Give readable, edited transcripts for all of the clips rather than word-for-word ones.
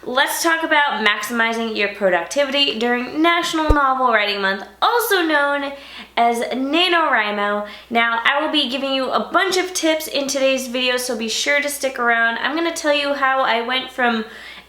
let's talk about maximizing your productivity during National Novel Writing Month, also known as NaNoWriMo. Now, I will be giving you a bunch of tips in today's video, so be sure to stick around. I'm going to tell you how I went from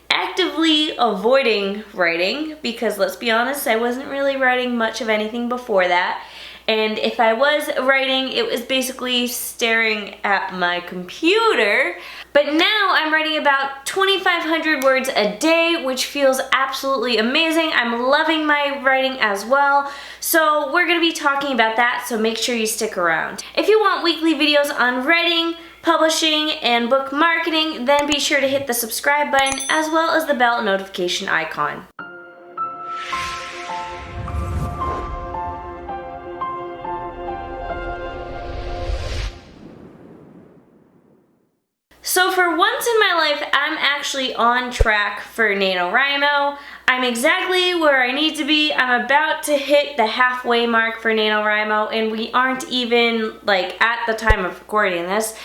actively avoiding writing, because let's be honest, I wasn't really writing much of anything before that. And if I was writing, it was basically staring at my computer. But now I'm writing about 2,500 words a day, which feels absolutely amazing. I'm loving my writing as well. So we're gonna be talking about that, so make sure you stick around. If you want weekly videos on writing, publishing, and book marketing, then be sure to hit the subscribe button as well as the bell notification icon. So for once in my life, I'm actually on track for NaNoWriMo. I'm exactly where I need to be. I'm about to hit the halfway mark for NaNoWriMo, and we aren't even, like, at the time of recording this,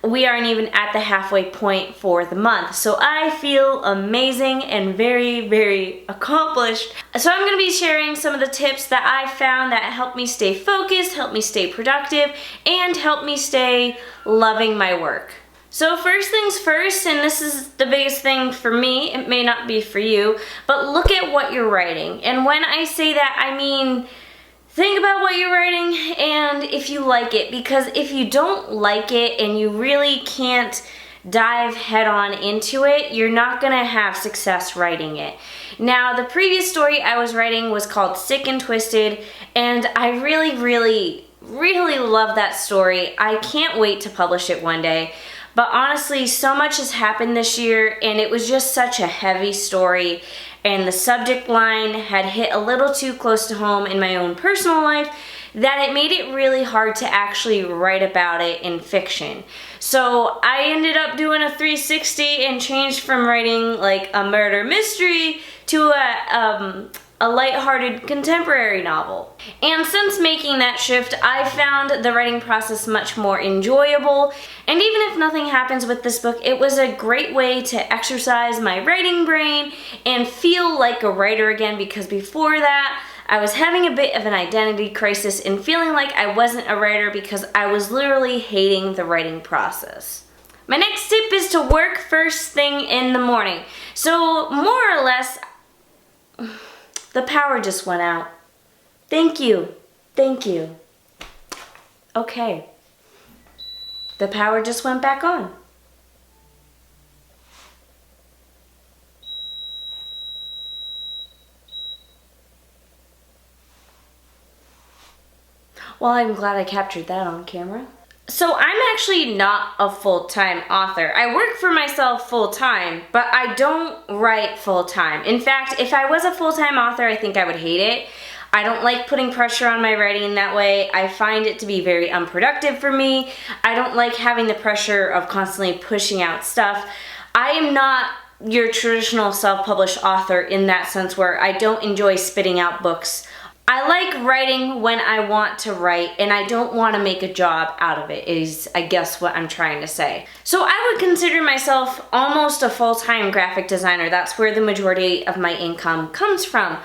we aren't even at the halfway point for the month. So I feel amazing and very, very accomplished. So I'm going to be sharing some of the tips that I found that help me stay focused, help me stay productive, and help me stay loving my work. So first things first, and this is the biggest thing for me, it may not be for you, but look at what you're writing. And when I say that, I mean, think about what you're writing and if you like it, because if you don't like it and you really can't dive head on into it, you're not gonna have success writing it. Now, the previous story I was writing was called Sick and Twisted, and I really love that story. I can't wait to publish it one day. But honestly, so much has happened this year, and it was just such a heavy story, and the subject line had hit a little too close to home in my own personal life that it made it really hard to actually write about it in fiction. So I ended up doing a 360 and changed from writing like a murder mystery to a lighthearted contemporary novel. And since making that shift, I found the writing process much more enjoyable. And even if nothing happens with this book, it was a great way to exercise my writing brain and feel like a writer again, because before that, I was having a bit of an identity crisis and feeling like I wasn't a writer because I was literally hating the writing process. My next tip is to work first thing in the morning. So more or less, the power just went out. Thank you. Thank you. Okay. The power just went back on. Well, I'm glad I captured that on camera. So I'm actually not a full-time author. I work for myself full-time, but I don't write full-time. In fact, if I was a full-time author, I think I would hate it. I don't like putting pressure on my writing in that way. I find it to be very unproductive for me. I don't like having the pressure of constantly pushing out stuff. I am not your traditional self-published author in that sense, where I don't enjoy spitting out books. I like writing when I want to write, and I don't want to make a job out of it, is I guess what I'm trying to say. So I would consider myself almost a full-time graphic designer. That's where the majority of my income comes from.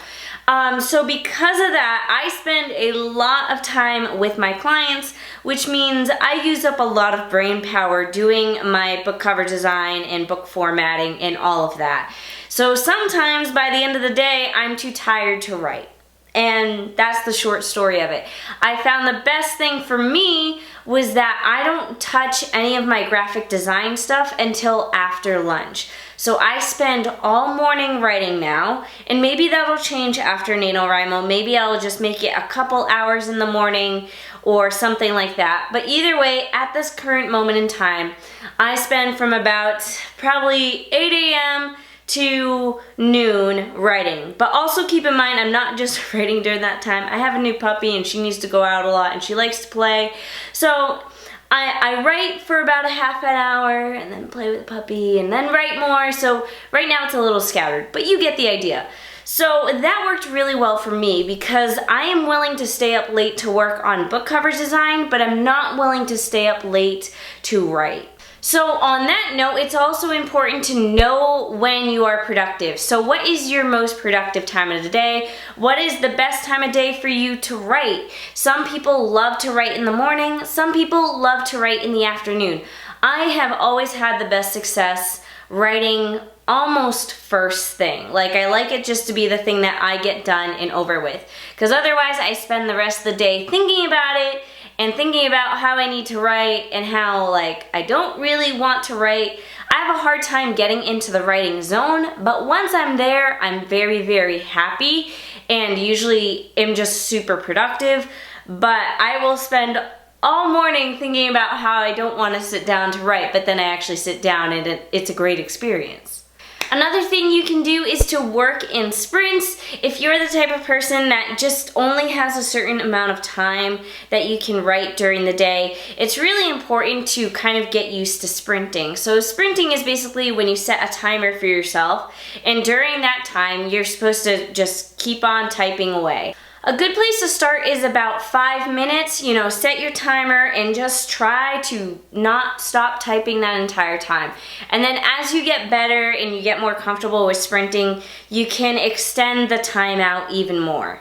So because of that, I spend a lot of time with my clients, which means I use up a lot of brain power doing my book cover design and book formatting and all of that. So sometimes by the end of the day, I'm too tired to write. And that's the short story of it. I found the best thing for me was that I don't touch any of my graphic design stuff until after lunch. So I spend all morning writing now, and maybe that'll change after NaNoWriMo. Maybe I'll just make it a couple hours in the morning or something like that. But either way, at this current moment in time, I spend from about probably 8 a.m. to noon writing. But also keep in mind, I'm not just writing during that time. I have a new puppy and she needs to go out a lot and she likes to play. So I write for about a half an hour and then play with the puppy and then write more. So right now it's a little scattered, but you get the idea. So that worked really well for me because I am willing to stay up late to work on book cover design, but I'm not willing to stay up late to write. So on that note, it's also important to know when you are productive. So what is your most productive time of the day? What is the best time of day for you to write? Some people love to write in the morning. Some people love to write in the afternoon. I have always had the best success writing almost first thing. Like, I like it just to be the thing that I get done and over with. Because otherwise I spend the rest of the day thinking about it and thinking about how I need to write and how, like, I don't really want to write. I have a hard time getting into the writing zone, but once I'm there, I'm very, very happy and usually am just super productive. But I will spend all morning thinking about how I don't want to sit down to write, but then I actually sit down and it's a great experience. Another thing you can do is to work in sprints. If you're the type of person that just only has a certain amount of time that you can write during the day, it's really important to kind of get used to sprinting. So sprinting is basically when you set a timer for yourself, and during that time, you're supposed to just keep on typing away. A good place to start is about 5 minutes. You know, set your timer and just try to not stop typing that entire time. And then as you get better and you get more comfortable with sprinting, you can extend the time out even more.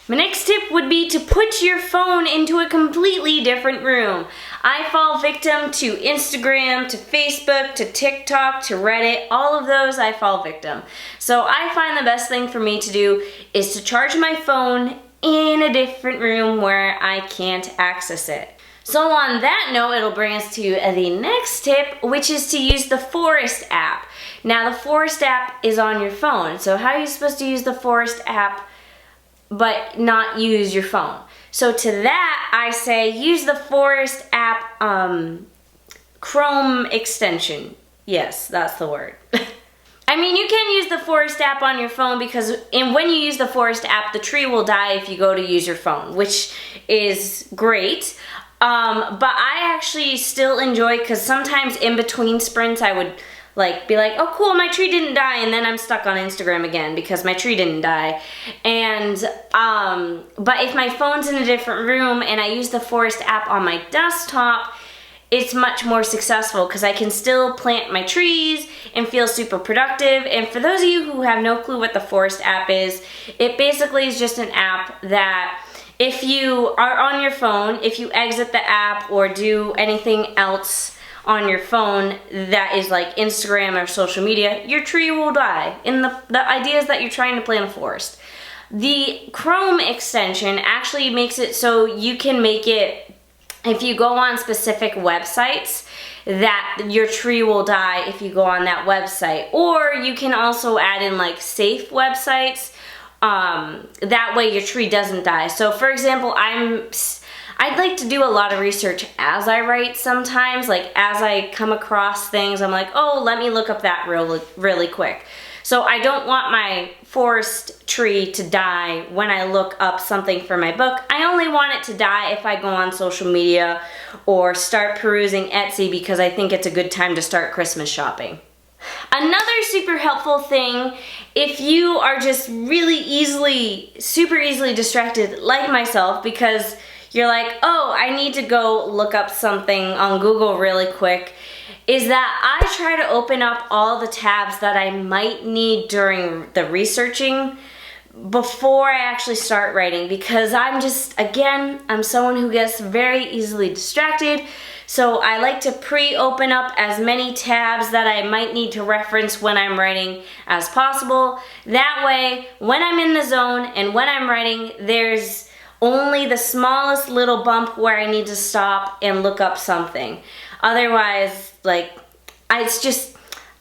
My next tip would be to put your phone into a completely different room. I fall victim to Instagram, to Facebook, to TikTok, to Reddit, all of those I fall victim. So I find the best thing for me to do is to charge my phone in a different room where I can't access it. So on that note, it'll bring us to the next tip, which is to use the Forest app. Now the Forest app is on your phone. So how are you supposed to use the Forest app but not use your phone? So to that, I say use the Forest app Chrome extension. Yes, that's the word. I mean, you can use the Forest app on your phone because when you use the Forest app, the tree will die if you go to use your phone, which is great. But I actually still enjoy, because sometimes in between sprints I would be like, oh cool, my tree didn't die, and then I'm stuck on Instagram again because my tree didn't die. And but if my phone's in a different room and I use the Forest app on my desktop, it's much more successful because I can still plant my trees and feel super productive. And for those of you who have no clue what the Forest app is, it basically is just an app that if you are on your phone, if you exit the app or do anything else on your phone that is like Instagram or social media, your tree will die. And the idea is that you're trying to plant a forest. The Chrome extension actually makes it so you can make it, if you go on specific websites, that your tree will die if you go on that website. Or you can also add in like safe websites. That way your tree doesn't die. So for example, I'd like to do a lot of research as I write sometimes. Like as I come across things, I'm like, oh, let me look up that really quick. So I don't want my forest tree to die when I look up something for my book. I only want it to die if I go on social media or start perusing Etsy because I think it's a good time to start Christmas shopping. Another super helpful thing, if you are just really super easily distracted like myself, because you're like, oh, I need to go look up something on Google really quick, is that I try to open up all the tabs that I might need during the researching before I actually start writing, because I'm someone who gets very easily distracted. So I like to pre-open up as many tabs that I might need to reference when I'm writing as possible. That way, when I'm in the zone and when I'm writing, there's only the smallest little bump where I need to stop and look up something. Otherwise,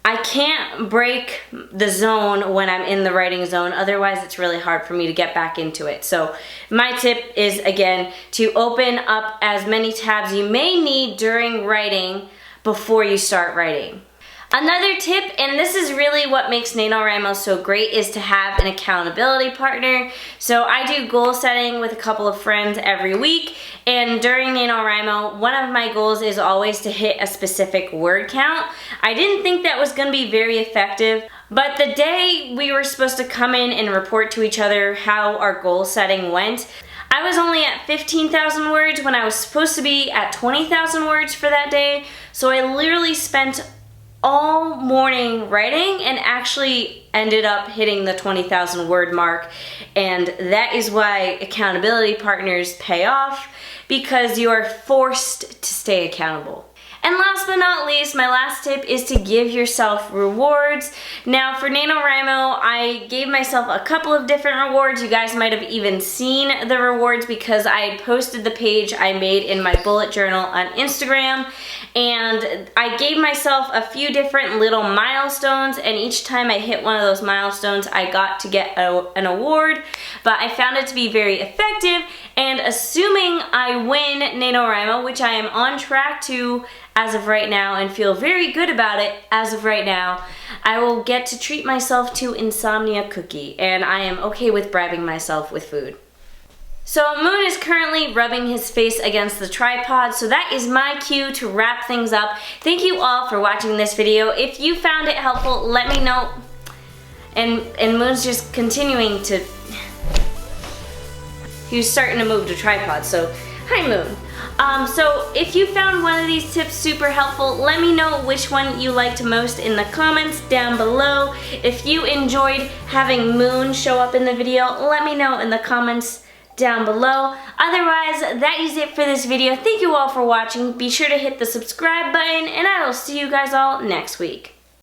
I can't break the zone when I'm in the writing zone. Otherwise, it's really hard for me to get back into it. So my tip is, again, to open up as many tabs you may need during writing before you start writing. Another tip, and this is really what makes NaNoWriMo so great, is to have an accountability partner. So I do goal setting with a couple of friends every week, and during NaNoWriMo, one of my goals is always to hit a specific word count. I didn't think that was going to be very effective, but the day we were supposed to come in and report to each other how our goal setting went, I was only at 15,000 words when I was supposed to be at 20,000 words for that day. So I literally spent all morning writing and actually ended up hitting the 20,000 word mark. And that is why accountability partners pay off, because you are forced to stay accountable. And last but not least, my last tip is to give yourself rewards. Now for NaNoWriMo, I gave myself a couple of different rewards. You guys might have even seen the rewards because I had posted the page I made in my bullet journal on Instagram. And I gave myself a few different little milestones, and each time I hit one of those milestones, I got to get an award. But I found it to be very effective, and assuming I win NaNoWriMo, which I am on track to as of right now and feel very good about it as of right now, I will get to treat myself to insomnia cookie, and I am okay with bribing myself with food. So Moon is currently rubbing his face against the tripod, so that is my cue to wrap things up. Thank you all for watching this video. If you found it helpful, let me know. And Moon's just continuing to... He was starting to move the tripod, so hi Moon. So if you found one of these tips super helpful, let me know which one you liked most in the comments down below. If you enjoyed having Moon show up in the video, let me know in the comments down below. Otherwise, that is it for this video. Thank you all for watching. Be sure to hit the subscribe button, and I will see you guys all next week.